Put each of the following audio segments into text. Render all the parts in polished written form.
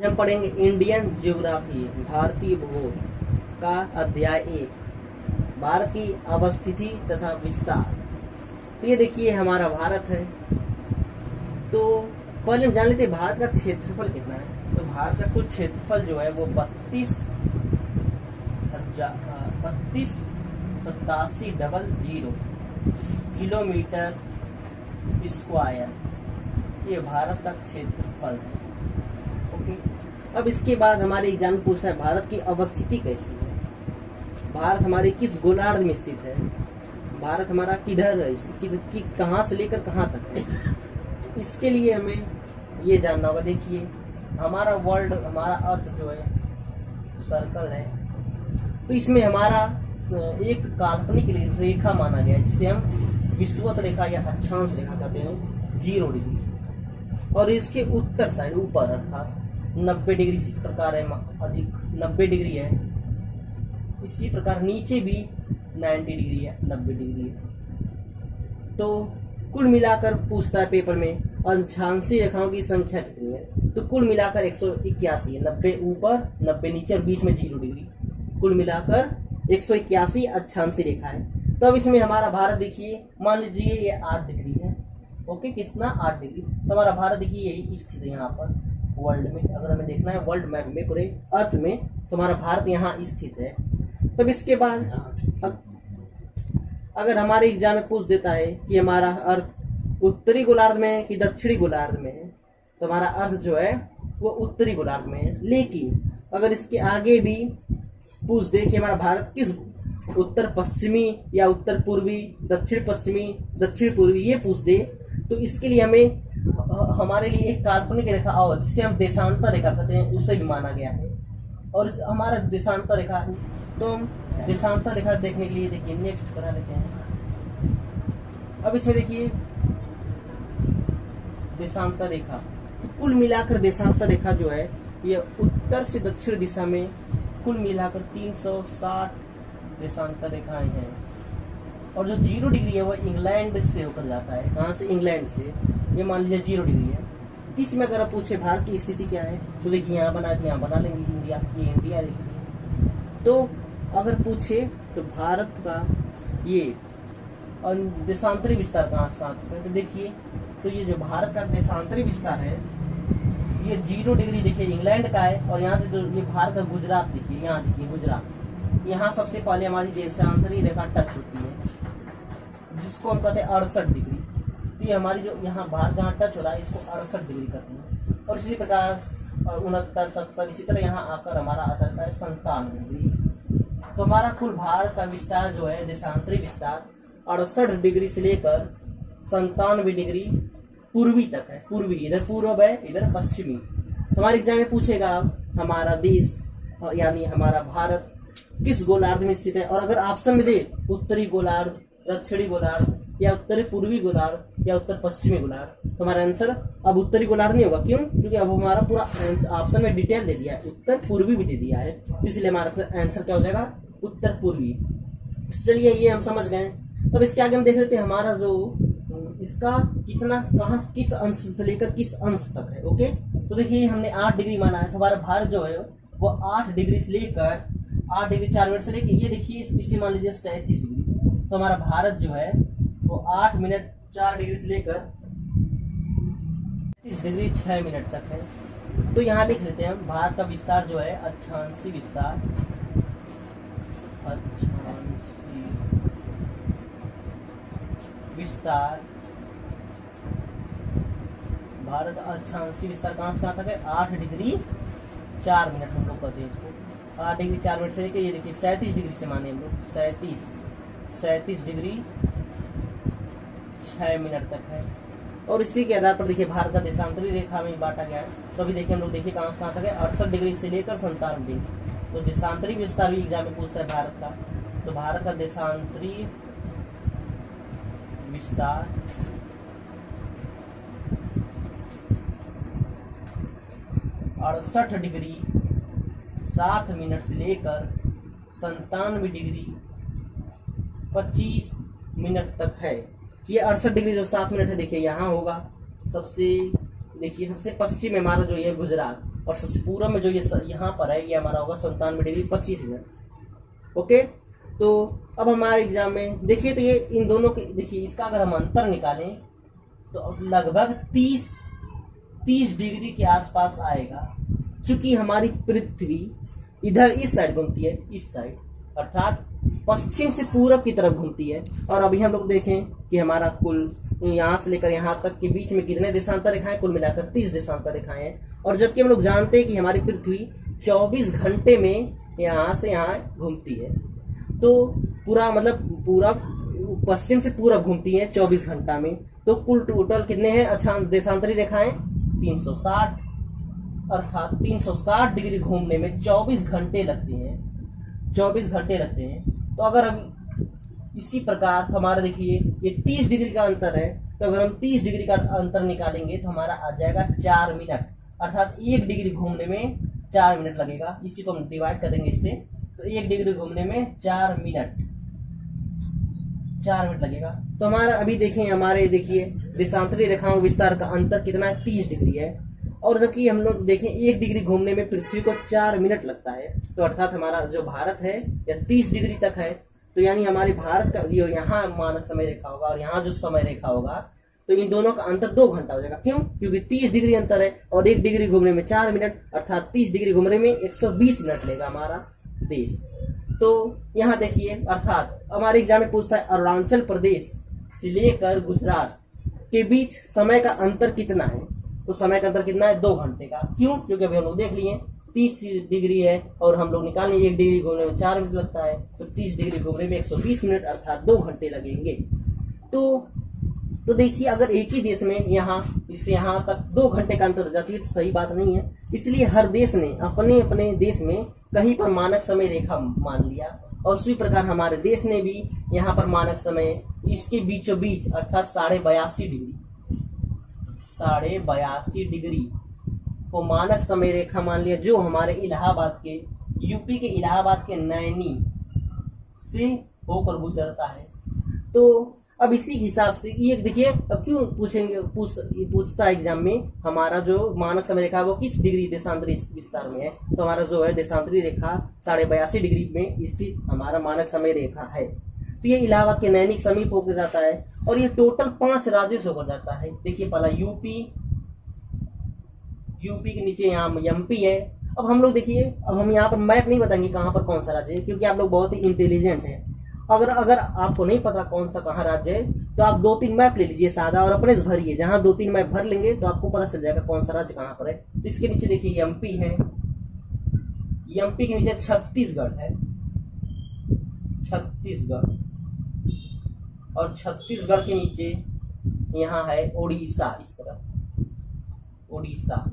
हम पढ़ेंगे Indian geography, भारतीय भूगोल का अध्याय 1, भारत की अवस्थिति तथा विस्तार। तो ये देखिए हमारा भारत है। तो पहले हम जान लेते हैं भारत का क्षेत्रफल कितना है। तो भारत का कुल क्षेत्रफल जो है वो 32,87,00 किलोमीटर स्क्वायर, ये भारत का क्षेत्रफल है। ओके, अब इसके बाद हमारे एग्जाम में पूछना है भारत की अवस्थिति कैसी है, भारत हमारे किस गोलार्ध में स्थित है, भारत हमारा किधर है, कहाँ से लेकर कहाँ तक है। इसके लिए हमें ये जानना होगा। देखिए हमारा वर्ल्ड, हमारा अर्थ जो है सर्कल है, तो इसमें हमारा एक काल्पनिक रेखा माना गया है जिसे हम विषुवत रेखा या अक्षांश रेखा कहते हैं, 0 डिग्री। और इसके उत्तर साइड ऊपर अर्थात 90 डिग्री इसी प्रकार है, अधिक 90 डिग्री है। इसी प्रकार नीचे भी 90 डिग्री है, 90 डिग्री है। तो कुल मिलाकर पूछता है पेपर में अक्षांशीय रेखाओं की संख्या कितनी है। तो कुल मिलाकर 181 है, 90 ऊपर 90 नीचे और बीच में 0 डिग्री, कुल मिलाकर 181 अक्षांशीय रेखा है। तो अब इसमें हमारा भारत देखिए, मान लीजिए ये 8 डिग्री है। ओके, कितना 8 डिग्री। तो हमारा भारत देखिए यही स्थित है यहाँ पर वर्ल्ड में। अगर हमें देखना है वर्ल्ड मैप में, पूरे अर्थ में, तो हमारा भारत यहाँ स्थित है। तब इसके बाद अगर हमारे एग्जाम में पूछ देता है कि हमारा अर्थ उत्तरी गोलार्ध में है कि दक्षिणी गोलार्ध में है, तो हमारा अर्थ जो है वो उत्तरी गोलार्ध में है। लेकिन अगर इसके आगे भी पूछ दे कि हमारा भारत किस उत्तर पश्चिमी या उत्तर पूर्वी, दक्षिण पश्चिमी, दक्षिण पूर्वी, ये पूछ दे, तो इसके लिए हमें हमारे लिए एक काल्पनिक रेखा और जिसे हम देशांतर रेखा कहते हैं उसे भी माना गया है। और हमारा देशांतर रेखा, तो हम देशांतर रेखा देखने के लिए देखिए नेक्स्ट बना लेते हैं। अब इसमें देखिए देशांतर रेखा, तो कुल मिलाकर देशांतर रेखा जो है ये उत्तर से दक्षिण दिशा में कुल मिलाकर 360 देशांतर रेखाएं हैं। और जो 0 डिग्री है वो इंग्लैंड से होकर जाता है। कहाँ से? इंग्लैंड से। ये मान लीजिए 0 डिग्री है। इसमें अगर आप पूछे भारत की स्थिति क्या है, तो देखिए यहाँ बना लेंगे इंडिया, ये इंडिया देखिए। तो अगर पूछे तो भारत का ये देशांतरी विस्तार कहाँ से कहाँ तक है, तो देखिए, तो ये जो भारत का देशांतरी विस्तार है ये 0 डिग्री देखिए इंग्लैंड का है। और यहाँ से जो ये भारत का गुजरात देखिए, यहाँ देखिए गुजरात, यहाँ सबसे पहले हमारी देशांतरी रेखा टच होती है जिसको हम कहते हैं 68 डिग्री। तो ये हमारी जो यहाँ भारत जहाँ टच हो रहा है इसको 68 डिग्री करते हैं। और इसी प्रकार 69, 70, इसी तरह यहाँ आकर हमारा आता है 97 डिग्री। तो हमारा कुल भारत का विस्तार जो है देशांतरी विस्तार 68 डिग्री से लेकर 97 डिग्री पूर्वी तक है। पूर्वी, इधर पूर्व है, इधर पश्चिमी। हमारे एग्जाम में पूछेगा हमारा देश यानी हमारा भारत किस गोलार्ध में स्थित है। और अगर ऑप्शन में दे उत्तरी गोलार्ध, दक्षिणी गोलार्ध या उत्तरी पूर्वी गोलार्ध या उत्तर पश्चिमी गोलार्ध, तो हमारा आंसर अब उत्तरी गोलार्ध नहीं होगा। क्यों? क्योंकि अब हमारा पूरा ऑप्शन में डिटेल दे दिया है, उत्तर पूर्वी भी दे दिया है, इसलिए हमारा आंसर क्या हो जाएगा? उत्तर पूर्वी। चलिए ये हम समझ गए। अब इसके आगे हम देख लेते हैं हमारा जो इसका कितना, कहाँ, किस अंश से लेकर किस अंश तक है। ओके, तो देखिए हमने 8 डिग्री माना है। हमारा भारत जो है वो 8 डिग्री से लेकर 8 डिग्री 4 मिनट से लेकर ये देखिए इसे मान लीजिए 37 डिग्री। तो हमारा भारत जो है वो 8 मिनट 4 डिग्री से लेकर 30 डिग्री 6 मिनट तक है। तो यहाँ लिख लेते हैं हम भारत का विस्तार जो है अक्षांशीय विस्तार, अक्षांशीय विस्तार, भारत अक्षांशीय विस्तार कहाँ से कहाँ तक है? 8 डिग्री 4 मिनट हम लोग कहते हैं इसको। 8 डिग्री 4 मिनट से लेकर ये देखिए 37 डिग्री से माने हम लोग 37 डिग्री 6 मिनट तक है। और इसी के आधार पर देखिए भारत का देशांतरी रेखा में बांटा गया है। तो अभी देखिए हम लोग देखिए कहाँ से कहाँ तक है? 68 डिग्री से लेकर 97 डिग्री। तो देशांतरी विस्तार भी एग्जाम में पूछता है भारत का। तो भारत का देशांतरी विस्तार 68 डिग्री 7 मिनट से लेकर 97 डिग्री 25 मिनट तक है। ये 68 डिग्री जो 7 मिनट है देखिए यहाँ होगा सबसे देखिए सबसे पश्चिम में हमारा जो ये गुजरात, और सबसे पूर्व में जो ये यहाँ पर है ये हमारा होगा 97 डिग्री 25 मिनट। ओके, तो अब हमारे एग्जाम में देखिए तो ये इन दोनों के, देखिए इसका अगर हम अंतर निकालें तो अब लगभग 30 डिग्री के आसपास आएगा। चूंकि हमारी पृथ्वी इधर इस साइड घूमती है, इस साइड अर्थात पश्चिम से पूरब की तरफ घूमती है। और अभी हम लोग देखें कि हमारा कुल यहाँ से लेकर यहाँ तक के बीच में कितने देशांतर रेखाएं, कुल मिलाकर 30 देशांतर रेखाएं हैं। और जबकि हम लोग जानते हैं कि हमारी पृथ्वी 24 घंटे में यहाँ से यहाँ घूमती है, तो पूरा मतलब पूरा पश्चिम से पूरब घूमती है 24 घंटा में। तो कुल टोटल कितने हैं अच्छा देशांतरी रेखाएं? 360, अर्थात 360 डिग्री घूमने में 24 घंटे लगते हैं, 24 घंटे लगते हैं। तो अगर हम इसी प्रकार तो हमारा देखिए ये 30 डिग्री का अंतर है, तो अगर हम 30 डिग्री का अंतर निकालेंगे तो हमारा आ जाएगा 4 मिनट, अर्थात 1 डिग्री घूमने में 4 मिनट लगेगा। इसी को हम डिवाइड कर देंगे इससे, तो 1 डिग्री घूमने में 4 मिनट लगेगा। तो हमारा अभी देखें हमारे देखिए देशांतरी रेखाओं विस्तार का अंतर कितना है? 30 डिग्री है। और जबकि हम लोग देखें 1 डिग्री घूमने में पृथ्वी को 4 मिनट लगता है, तो अर्थात हमारा जो भारत है या 30 डिग्री तक है, तो यानी हमारे भारत का जो यहाँ मानक समय रेखा होगा और यहाँ जो समय रेखा होगा, तो इन दोनों का अंतर 2 घंटा हो जाएगा। क्यों? क्योंकि 30 डिग्री अंतर है और 1 डिग्री घूमने में 4 मिनट, अर्थात 30 डिग्री घूमने में 120 मिनट लेगा हमारा देश। तो यहाँ देखिए अर्थात हमारे एग्जाम में पूछता है अरुणाचल प्रदेश से लेकर गुजरात के बीच समय का अंतर कितना है? तो समय का अंतर कितना है? 2 घंटे का। क्यों? क्योंकि अभी हम लोग देख लिए 30 डिग्री है और हम लोग निकाल लिए 1 डिग्री घूमने में 4 मिनट लगता है, तो 30 डिग्री घूमने में 120 मिनट अर्थात 2 घंटे लगेंगे। तो देखिए अगर एक ही देश में यहाँ इससे यहाँ तक 2 घंटे का अंतर हो जाती है तो सही बात नहीं है। इसलिए हर देश ने अपने अपने देश में कहीं पर मानक समय रेखा मान लिया, और उसी प्रकार हमारे देश ने भी यहाँ पर मानक समय इसके बीचों बीच अर्थात 82.5 डिग्री को मानक समय रेखा मान लिया, जो हमारे इलाहाबाद के यूपी के इलाहाबाद के नैनी से होकर गुजरता है। तो अब इसी हिसाब से ये देखिए अब क्यों पूछता है एग्जाम में हमारा जो मानक समय रेखा वो किस डिग्री देशांतरी विस्तार में है, तो हमारा जो है देशांतरी रेखा 82.5 डिग्री में स्थित हमारा मानक समय रेखा है। तो ये इलाहाबाद के नैनी के समीप होकर जाता है और ये टोटल 5 राज्यों से होकर जाता है। देखिए पहला यूपी के नीचे यहाँ एमपी है। अब हम लोग देखिए अब हम यहाँ पर मैप नहीं बताएंगे कहाँ पर कौन सा राज्य है, क्योंकि आप लोग बहुत ही इंटेलिजेंट हैं। अगर आपको नहीं पता कौन सा कहाँ राज्य है तो आप 2-3 मैप ले लीजिए सादा और अपने से भरिए। जहाँ 2-3 मैप भर लेंगे तो आपको पता चल जाएगा कौन सा राज्य कहाँ पर है। तो इसके नीचे देखिए एमपी है, एमपी के नीचे छत्तीसगढ़ है, छत्तीसगढ़, और छत्तीसगढ़ के नीचे यहाँ है उड़ीसा, इस तरफ उड़ीसा,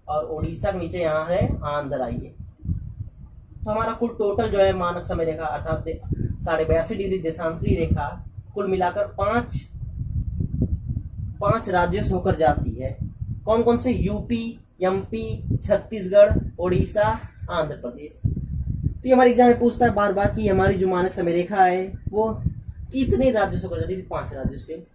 और उड़ीसा के नीचे यहाँ है आंध्र। आइए तो हमारा कुल टोटल जो है मानक समय रेखा अर्थात 82.5 डिग्री देशांतरी रेखा कुल मिलाकर 5 राज्यों से होकर जाती है। कौन कौन से? UP, MP, Chhattisgarh, Orissa, Andhra Pradesh. तो ये हमारे एग्जाम में पूछता है बार बार कि हमारी जो मानक समय रेखा है वो कितने राज्यों से होकर जाती है? 5 राज्यों से।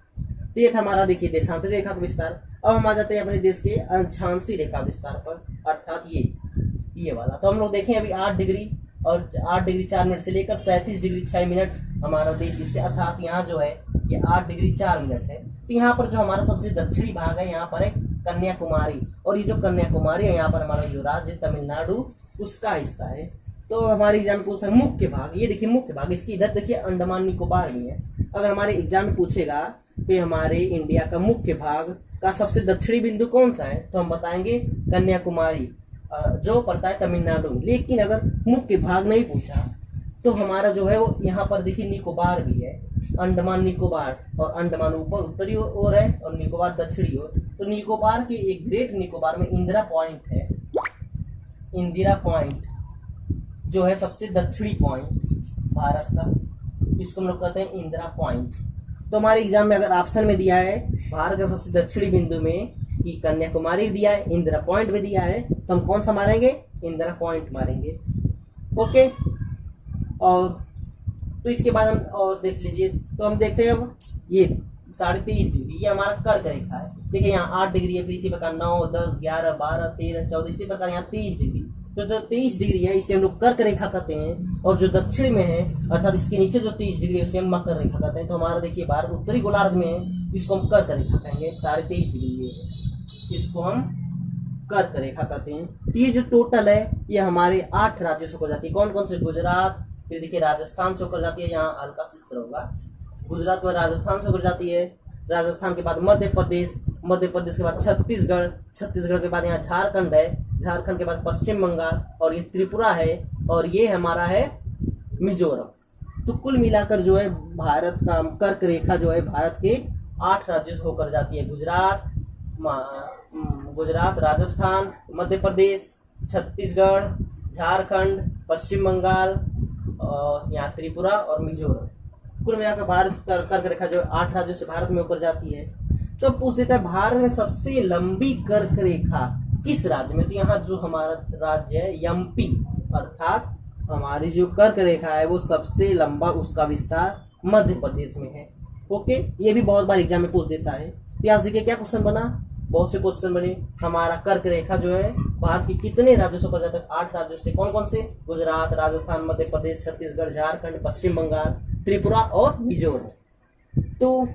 तो ये था हमारा देखिए देशांतरी रेखा का विस्तार। अब हम आ जाते हैं अपने देश के अक्षांशीय रेखा विस्तार पर, अर्थात ये वाला। तो हम लोग देखें अभी 8 डिग्री और 8 डिग्री 4 मिनट से लेकर 37 डिग्री 6 मिनट हमारा देश इससे, अर्थात यहाँ जो है ये 8 डिग्री 4 मिनट है। तो यहाँ पर जो हमारा सबसे दक्षिणी भाग है यहाँ पर है कन्याकुमारी, और ये जो कन्याकुमारी है यहाँ पर हमारा जो राज्य तमिलनाडु उसका हिस्सा है। तो हमारे एग्जाम में पूछता है मुख्य भाग। ये देखिए मुख्य भाग, इसकी इधर देखिए अंडमान निकोबार भी है। अगर हमारे एग्जाम में पूछेगा कि हमारे इंडिया का मुख्य भाग का सबसे दक्षिणी बिंदु कौन सा है, तो हम बताएंगे कन्याकुमारी जो पड़ता है तमिलनाडु में। लेकिन अगर मुख्य भाग नहीं पूछा तो हमारा जो है वो यहाँ पर देखिए निकोबार भी है, अंडमान निकोबार, और अंडमान ऊपर उत्तरी ओर है और निकोबार दक्षिणी ओर। तो निकोबार के एक ग्रेट निकोबार में इंदिरा पॉइंट है, इंदिरा पॉइंट जो है सबसे दक्षिणी पॉइंट भारत का, इसको हम लोग कहते हैं इंदिरा पॉइंट। तो हमारे एग्जाम में अगर ऑप्शन में दिया है भारत का सबसे दक्षिणी बिंदु में कि कन्याकुमारी दिया है, इंदिरा पॉइंट भी दिया है, तो हम कौन सा मारेंगे? इंदिरा पॉइंट मारेंगे। ओके, और तो इसके बाद हम और देख लीजिए। तो हम देखते हैं अब ये 23.5 ये हमारा कर्क रेखा है। देखिए यहाँ 8 डिग्री है, फिर इसी प्रकार 9, 10, 11, 12, 13, 14 इसी प्रकार यहाँ 23 डिग्री। तो जो 23 डिग्री है इसे हम लोग कर्क रेखा कहते हैं, और जो दक्षिण में है अर्थात इसके नीचे जो 23 डिग्री है उसे हम मकर रेखा कहते हैं। तो हमारा देखिए भारत उत्तरी गोलार्ध में है, इसको हम कर्क रेखा कहेंगे। 23.5 डिग्री है, इसको हम कर्क रेखा कहते हैं। तो ये जो टोटल है ये हमारे 8 राज्यों से होकर जाती है। कौन कौन से? गुजरात, फिर देखिए राजस्थान से होकर जाती है, यहाँ हल्का सा इस तरह होगा, गुजरात व राजस्थान से होकर जाती है। राजस्थान के बाद मध्य प्रदेश, मध्य प्रदेश के बाद छत्तीसगढ़, छत्तीसगढ़ के बाद यहाँ झारखंड है, झारखंड के बाद पश्चिम बंगाल, और ये त्रिपुरा है, और ये हमारा है मिजोरम। तो कुल मिलाकर जो है भारत का कर्क रेखा जो है भारत के 8 राज्यों से होकर जाती है। गुजरात, राजस्थान, मध्य प्रदेश, छत्तीसगढ़, झारखंड, पश्चिम बंगाल, यहाँ त्रिपुरा और मिजोरम। कुल मिलाकर भारत कर्क रेखा जो 8 राज्यों से भारत में होकर जाती है। तो पूछ देता है भारत में सबसे लंबी कर्क रेखा किस राज्य में? तो यहाँ जो हमारा राज्य है एमपी, अर्थात हमारी जो कर्क रेखा है वो सबसे लंबा, उसका विस्तार मध्य प्रदेश में है। ओके, ये भी बहुत बार एग्जाम में पूछ देता है। तो यहाँ देखिए क्या क्वेश्चन बना, बहुत से क्वेश्चन बने। हमारा कर्क रेखा जो है भारत के कितने राज्यों से होकर जाता है? 8 राज्यों से। कौन कौन से? गुजरात, राजस्थान, मध्य प्रदेश, छत्तीसगढ़, झारखंड, पश्चिम बंगाल, त्रिपुरा और मिजोरम। तो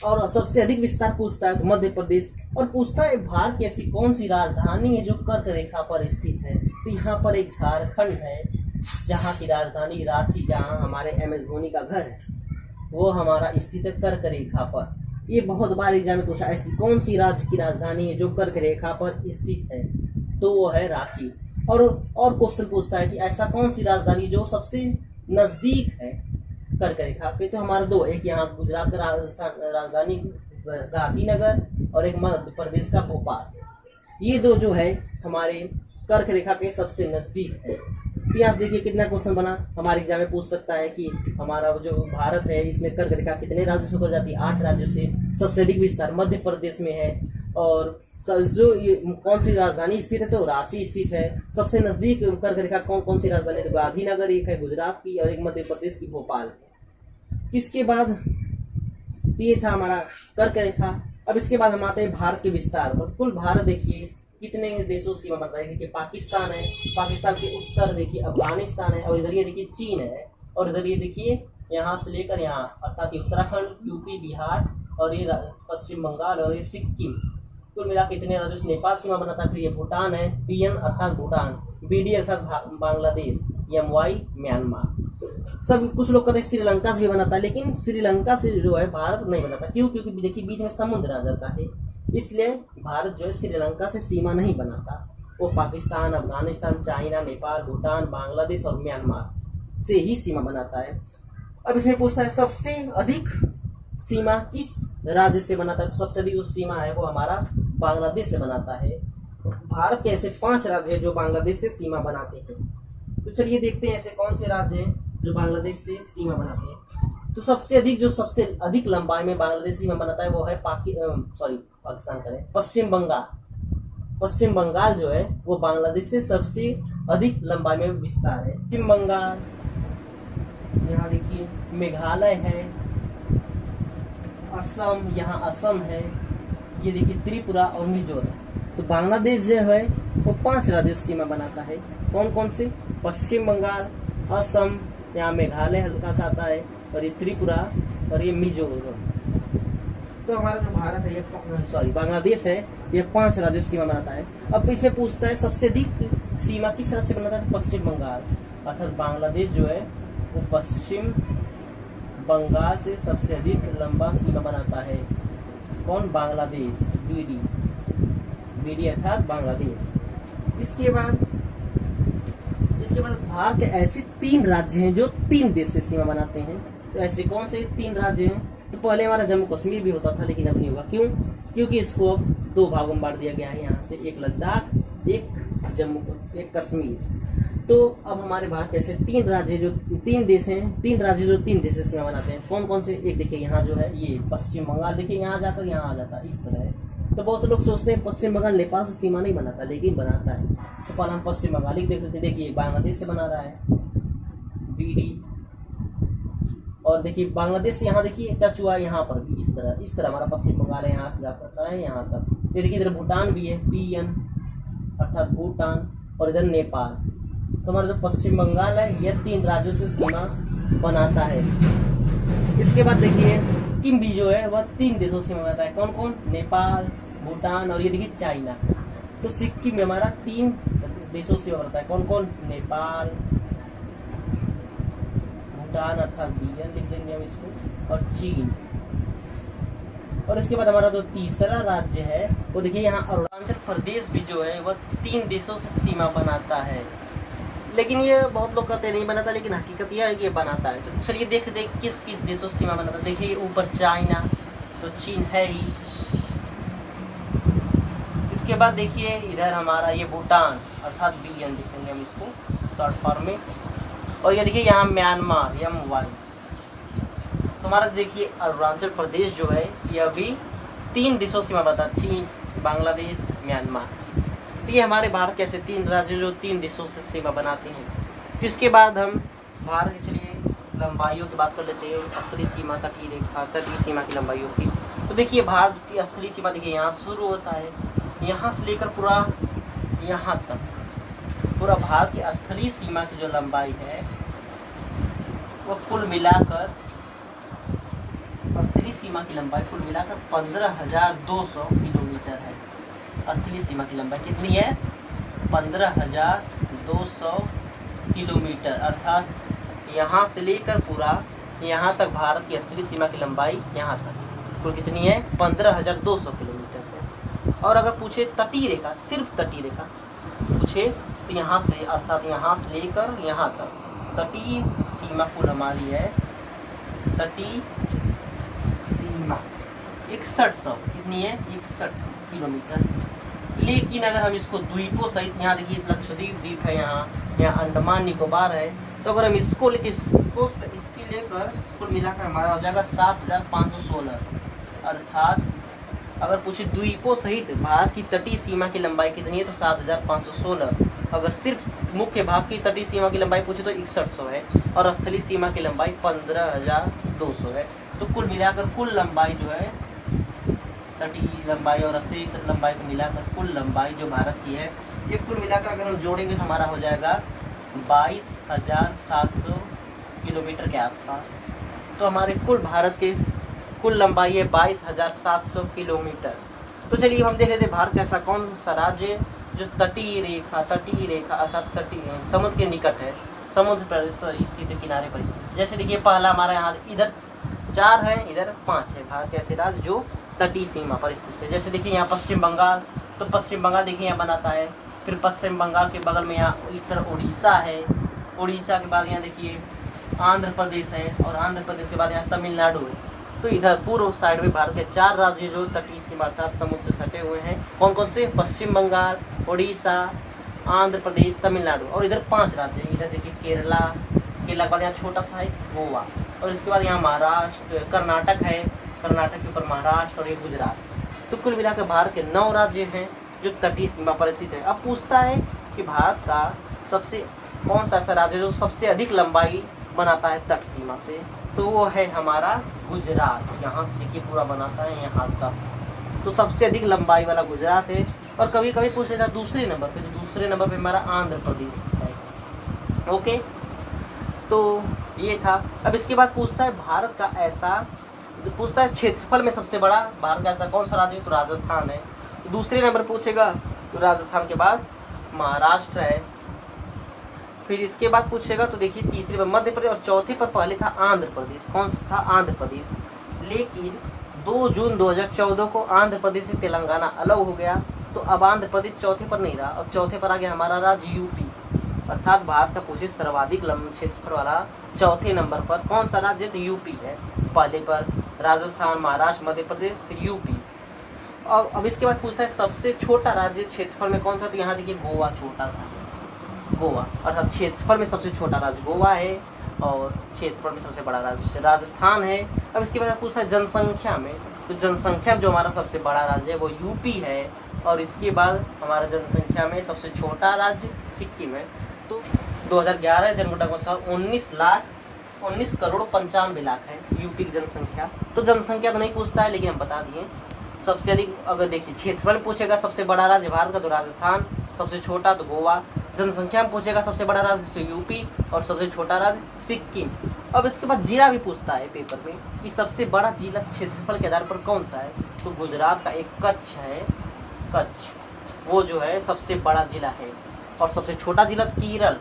और सबसे अधिक विस्तार पूछता है तो मध्य प्रदेश, और पूछता है भारत की ऐसी कौन सी राजधानी है जो कर्क रेखा पर स्थित है? तो यहाँ पर एक झारखंड है जहाँ की राजधानी रांची, जहाँ हमारे MS धोनी का घर है, वो हमारा स्थित है कर्क रेखा पर। ये बहुत बार एग्जाम में पूछा, ऐसी कौन सी राज्य की राजधानी है जो कर्क रेखा पर स्थित है? तो वो है रांची। और क्वेश्चन पूछता है कि ऐसा कौन सी राजधानी जो सबसे नजदीक है कर्क रेखा के? तो हमारा 2, एक यहाँ गुजरात का राजधानी गांधीनगर, और एक मध्य प्रदेश का भोपाल। ये 2 जो है हमारे कर्क रेखा के सबसे नजदीक है। यहाँ देखिए कितना क्वेश्चन बना, हमारे एग्जाम में पूछ सकता है कि हमारा जो भारत है इसमें कर्क रेखा कितने राज्यों से होकर जाती है? 8 राज्यों से। सबसे अधिक विस्तार मध्य प्रदेश में है, और जो कौन सी राजधानी स्थित है? तो रांची स्थित है। सबसे नजदीक कर्क रेखा कौन सी राजधानी? तो गांधीनगर एक है गुजरात की, और एक मध्य प्रदेश की भोपाल। इसके बाद ये था हमारा कर्क रेखा। अब इसके बाद हम आते हैं भारत के विस्तार पर। कुल भारत देखिए कितने देशों सीमा बनता है? देखिए पाकिस्तान है, पाकिस्तान के उत्तर देखिए अफगानिस्तान है, और इधर ये देखिए चीन है, और इधर ये देखिए यहाँ से लेकर यहाँ अर्थात उत्तराखंड, यूपी, बिहार, और ये पश्चिम बंगाल, और ये सिक्किम। कुल मिला के इतने राज्यों से नेपाल सीमा बनाता है। फिर ये भूटान है, PN अर्थात भूटान, BD अर्थात बांग्लादेश, MY म्यांमार। सब कुछ लोग कहते हैं श्रीलंका से भी बनाता है, लेकिन श्रीलंका से जो है भारत नहीं बनाता। क्यों? क्योंकि देखिए बीच में समुद्र आ जाता है, इसलिए भारत जो है श्रीलंका से सीमा नहीं बनाता। वो पाकिस्तान, अफगानिस्तान, चाइना, नेपाल, भूटान, बांग्लादेश और म्यांमार से ही सीमा बनाता है। अब इसमें पूछता है सबसे अधिक सीमा किस राज्य से बनाता है? तो सबसे अधिक जो सीमा है वो हमारा बांग्लादेश से बनाता है। भारत के ऐसे 5 राज्य हैं जो बांग्लादेश से सीमा बनाते हैं। तो चलिए देखते हैं ऐसे कौन से राज्य हैं जो बांग्लादेश से सीमा बनाते हैं। तो सबसे अधिक लंबाई में बांग्लादेश सीमा बनाता है वो है पाकिस्तान करें, पश्चिम बंगाल। पश्चिम बंगाल जो है वो बांग्लादेश से सबसे अधिक लंबाई में विस्तार है। पश्चिम बंगाल, यहाँ देखिए मेघालय है, असम, यहाँ असम है, ये देखिए त्रिपुरा और मिजोरम। तो बांग्लादेश जो है वो 5 राज्यों से सीमा बनाता है। कौन कौन से? पश्चिम बंगाल, असम, यहाँ मेघालय हल्का सा आता है, और ये त्रिपुरा और ये मिजोरम। तो हमारा जो भारत है ये बांग्लादेश है, ये 5 राज्यों से सीमा बनाता है। अब इसमें पूछता है सबसे अधिक सीमा किस राज्य से बनाता है? पश्चिम बंगाल, अर्थात बांग्लादेश जो है वो पश्चिम बंगाल से सबसे अधिक लंबा सीमा बनाता है। कौन? बांग्लादेश, BD अर्थात बांग्लादेश। इसके बाद भारत के ऐसे 3 राज्य हैं जो 3 देश से सीमा बनाते हैं। तो ऐसे कौन से 3 राज्य हैं? तो पहले हमारा जम्मू कश्मीर भी होता था, लेकिन अब नहीं होगा। क्यों? क्योंकि इसको अब 2 भागों में बांट दिया गया है। यहाँ से एक लद्दाख, एक कश्मीर। तो अब हमारे भारत के ऐसे 3 राज्य जो 3 देश हैं, 3 राज्य जो 3 देश से सीमा बनाते हैं। कौन कौन से? एक देखिए यहाँ जो है ये पश्चिम बंगाल, देखिए यहाँ जाकर यहाँ आ जाता है, इस तरह है। तो बहुत लोग सोचते हैं पश्चिम बंगाल नेपाल से सीमा नहीं बनाता, लेकिन बनाता है। तो पहले हम पश्चिम बंगाल देख लेते, देखिए बांग्लादेश से बना रहा है BD, और देखिए बांग्लादेश से यहाँ देखिए टच हुआ यहाँ पर भी, इस तरह हमारा पश्चिम बंगाल है, यहाँ से जा करता है यहाँ तक। ये देखिए इधर भूटान भी है, PN अर्थात भूटान, और इधर नेपाल। तो हमारा जो पश्चिम बंगाल है यह 3 राज्यों से सीमा बनाता है। इसके बाद देखिए सिक्किम भी जो है वह 3 देशों से सीमा बनाता है। कौन कौन? नेपाल, भूटान और ये देखिए चाइना। तो सिक्किम में हमारा 3 देशों से सीमा बनाता है। कौन कौन? नेपाल, भूटान अर्थात BN लिख देंगे हम इसको, और चीन। और इसके बाद हमारा जो तीसरा राज्य है वो देखिए यहाँ अरुणाचल प्रदेश भी जो है वह 3 देशों से सीमा बनाता है। लेकिन ये बहुत लोग कहते नहीं बनाता, लेकिन हकीकत यह है कि ये बनाता है। तो चलिए देख लेते हैं किस किस देशों से सीमा बनाता है। देखिए ऊपर चाइना, तो चीन है ही। इसके बाद देखिए इधर हमारा ये भूटान अर्थात BN लिखेंगे हम इसको शॉर्ट फॉर्म में। और ये देखिए यहाँ म्यांमार या MY। तो हमारा देखिए अरुणाचल प्रदेश जो है ये अभी 3 देशों से सीमा बनाता है, चीन, बांग्लादेश, म्यांमार। तो ये हमारे भारत के ऐसे 3 राज्य जो 3 देशों से सीमा बनाते हैं। तो इसके बाद हम भारत के चलिए लंबाइयों की बात कर लेते हैं। स्थलीय सीमा, तटीय रेखा, तटीय सीमा की लंबाइयों की। तो देखिए भारत की स्थलीय सीमा देखिए यहाँ शुरू होता है, यहाँ से लेकर पूरा यहाँ तक पूरा भारत की स्थलीय सीमा की जो लंबाई है वो कुल मिलाकर स्थलीय सीमा की लंबाई कुल मिलाकर 15,200 किलोमीटर है। स्थलीय सीमा की लंबाई कितनी है? 15,200 किलोमीटर, अर्थात यहाँ से लेकर पूरा यहाँ तक भारत की स्थलीय सीमा की लंबाई यहाँ तक कुल कितनी है? 15,200 किलोमीटर है। और अगर पूछे तटीय रेखा, सिर्फ तटीय रेखा पूछे तो यहाँ से अर्थात यहाँ से लेकर यहाँ तक तटीय सीमा कुल हमारी है, तटीय सीमा 6100 कितनी है? 6100 किलोमीटर। लेकिन अगर हम इसको द्वीपों सहित, यहाँ देखिए लक्षद्वीप द्वीप है, यहाँ अंडमान निकोबार है, तो अगर हम इसको लेके इसकी लेकर कुल मिलाकर हमारा हो जाएगा 7,516। अर्थात अगर पूछे द्वीपों सहित भारत की तटीय सीमा की लंबाई कितनी है तो 7,516। अगर सिर्फ मुख्य भाग की तटीय सीमा की लंबाई पूछे तो 6100 है, और स्थलीय सीमा की लंबाई 15,200 है। तो कुल मिलाकर कुल लंबाई जो है, तटीय लंबाई और स्थलीय लंबाई को मिलाकर कुल लंबाई जो भारत की है, ये कुल मिलाकर अगर हम जोड़ेंगे तो हमारा हो जाएगा 22,700 किलोमीटर के आसपास। तो हमारे कुल भारत के कुल लंबाई है 22,700 किलोमीटर। तो चलिए हम देख लेते हैं भारत का ऐसा कौन सा राज्य जो तटीय रेखा अर्थात तटीय समुद्र के निकट है, समुद्र पर स्थित किनारे पर स्थित। जैसे देखिए पहला हमारा यहाँ इधर 4 है, इधर 5 है भारत के ऐसे राज्य जो तटीय सीमा पर स्थित है। जैसे देखिए यहाँ पश्चिम बंगाल, तो पश्चिम बंगाल देखिए यहाँ बनाता है। फिर पश्चिम बंगाल के बगल में यहाँ इस तरह उड़ीसा है, उड़ीसा के बाद यहाँ देखिए आंध्र प्रदेश है, और आंध्र प्रदेश के बाद यहाँ तमिलनाडु है। तो इधर पूर्व साइड में भारत के 4 राज्य जो तटीय सीमा अर्थात समुद्र से सटे हुए हैं। कौन कौन से? पश्चिम बंगाल, उड़ीसा, आंध्र प्रदेश, तमिलनाडु। और इधर 5 राज्य हैं। इधर देखिए केरला के बाद यहाँ छोटा सा है गोवा, और इसके बाद यहाँ महाराष्ट्र, कर्नाटक है, कर्नाटक के ऊपर महाराष्ट्र और ये गुजरात। तो कुल मिलाकर भारत के 9 राज्य हैं जो तटीय सीमा पर स्थित है। अब पूछता है कि भारत का सबसे कौन सा ऐसा राज्य जो सबसे अधिक लंबाई बनाता है तट सीमा से, तो वो है हमारा गुजरात। यहाँ से देखिए पूरा बनाता है यहाँ तक, तो सबसे अधिक लंबाई वाला गुजरात है। और कभी कभी पूछ लेता है दूसरे नंबर पे, तो दूसरे नंबर पे हमारा आंध्र प्रदेश है। ओके, तो ये था। अब इसके बाद पूछता है भारत का ऐसा, पूछता है क्षेत्रफल में सबसे बड़ा भारत का ऐसा कौन सा राज्य है, तो राजस्थान है। दूसरे नंबर पूछेगा तो राजस्थान के बाद महाराष्ट्र है। फिर इसके बाद पूछेगा तो देखिए तीसरे पर मध्य प्रदेश, और चौथे पर पहले था आंध्र प्रदेश। कौन सा था? आंध्र प्रदेश। लेकिन 2 जून 2014 को आंध्र प्रदेश से तेलंगाना अलग हो गया, तो अब आंध्र प्रदेश चौथे पर नहीं रहा, अब चौथे पर आ गया हमारा राज्य यूपी। अर्थात भारत का पूछे सर्वाधिक लंबा क्षेत्रफल वाला चौथे नंबर पर कौन सा राज्य? तो यूपी है। पहले पर राजस्थान, महाराष्ट्र, मध्य प्रदेश, फिर यूपी। और अब इसके बाद पूछता है सबसे छोटा राज्य क्षेत्रफल में कौन सा, तो यहाँ देखिए गोवा छोटा सा, गोवा अर्थात क्षेत्रफल में सबसे छोटा राज्य गोवा है, और क्षेत्रफल में सबसे बड़ा राज्य राजस्थान है। अब इसके बाद पूछता है जनसंख्या में, तो जनसंख्या जो हमारा सबसे बड़ा राज्य है वो यूपी है, और इसके बाद हमारा जनसंख्या में सबसे छोटा राज्य सिक्किम है। तो 2011 जनगणना के अनुसार 19 करोड़ 95 लाख है यूपी की जनसंख्या। तो जनसंख्या तो नहीं पूछता है, लेकिन हम बता दिए। सबसे अधिक अगर देखिए क्षेत्रफल पूछेगा, सबसे बड़ा राज्य भारत का तो राजस्थान, सबसे छोटा तो गोवा। जनसंख्या में पूछेगा सबसे बड़ा राज्य तो यूपी और सबसे छोटा राज्य सिक्किम। अब इसके बाद जिला भी पूछता है पेपर में कि सबसे बड़ा जिला क्षेत्रफल के आधार पर कौन सा है, तो गुजरात का एक कच्छ है, कच्छ वो जो है सबसे बड़ा जिला है। और सबसे छोटा जिला केरल,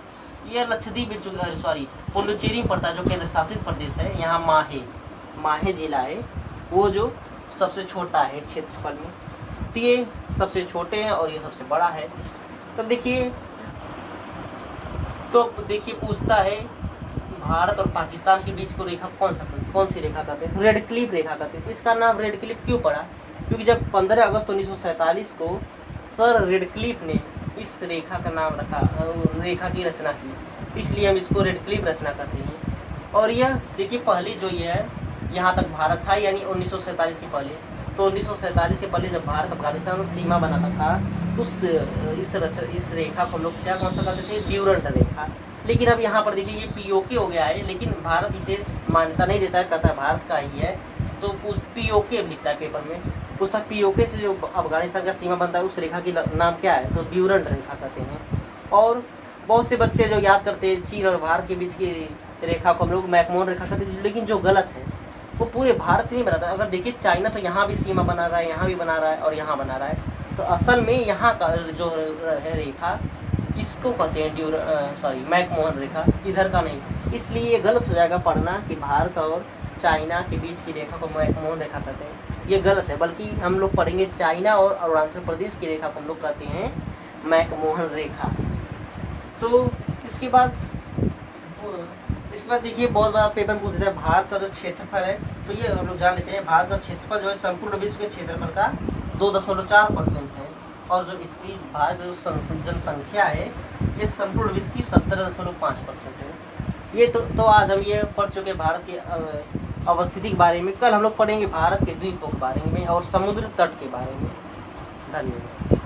ये लक्षद्वीप सॉरी पुडुचेरी में पड़ता है, जो केंद्र शासित प्रदेश है। यहाँ माहे जिला है, वो जो सबसे छोटा है क्षेत्रफल में। तो ये सबसे छोटे हैं और ये सबसे बड़ा है। तो देखिए पूछता है भारत और पाकिस्तान के बीच को रेखा कौन सी रेखा कहते हैं, रेड क्लिफ रेखा कहते हैं। तो इसका नाम रेड क्लिफ क्यों पड़ा, क्योंकि जब 15 अगस्त 1947 को सर रेड क्लिफ ने इस रेखा का नाम रखा, रेखा की रचना की, इसलिए हम इसको रेड क्लिफ रचना कहते हैं। और यह देखिए पहली जो ये है, यहाँ तक भारत था, यानी 1947 के पहले। तो 1947 के पहले जब भारत अफगानिस्तान सीमा बनाता था, तो इस रेखा को हम लोग कौन सा कहते थे, ड्यूरेंट रेखा। लेकिन अब यहाँ पर देखिए ये पीओके हो गया है, लेकिन भारत इसे मान्यता नहीं देता है, कहता है भारत का ही है। तो पीओके लिखता है पेपर में, पूछता है पीओके से जो अफगानिस्तान का सीमा बनता है उस रेखा की नाम क्या है, तो ड्यूरेंट रेखा कहते हैं। और बहुत से बच्चे जो याद करते हैं चीन और भारत के बीच की रेखा को हम लोग मैकमोहन रेखा कहते हैं, लेकिन जो गलत है वो पूरे भारत से नहीं बनाता। अगर देखिए चाइना तो यहाँ भी सीमा बना रहा है, यहाँ भी बना रहा है और यहाँ बना रहा है। तो असल में यहाँ का जो है रेखा, इसको कहते हैं मैकमोहन रेखा, इधर का नहीं। इसलिए ये गलत हो जाएगा पढ़ना कि भारत और चाइना के बीच की रेखा को मैकमोहन रेखा कहते हैं, ये गलत है। बल्कि हम लोग पढ़ेंगे चाइना और अरुणाचल प्रदेश की रेखा को हम लोग कहते हैं मैकमोहन रेखा। तो इसके बाद देखिए बहुत बड़ा पेपर पूछ देता है भारत का जो क्षेत्रफल है। तो ये हम लोग जान लेते हैं, भारत का क्षेत्रफल जो है संपूर्ण विश्व के क्षेत्रफल का 2.4% है। और जो इसकी भारत जो जनसंख्या है, ये संपूर्ण विश्व की 17.5% है। ये तो आज हम ये पढ़ चुके भारत के अवस्थिति के बारे में। कल हम लोग पढ़ेंगे भारत के द्वीपों के बारे में और समुद्र तट के बारे में। धन्यवाद।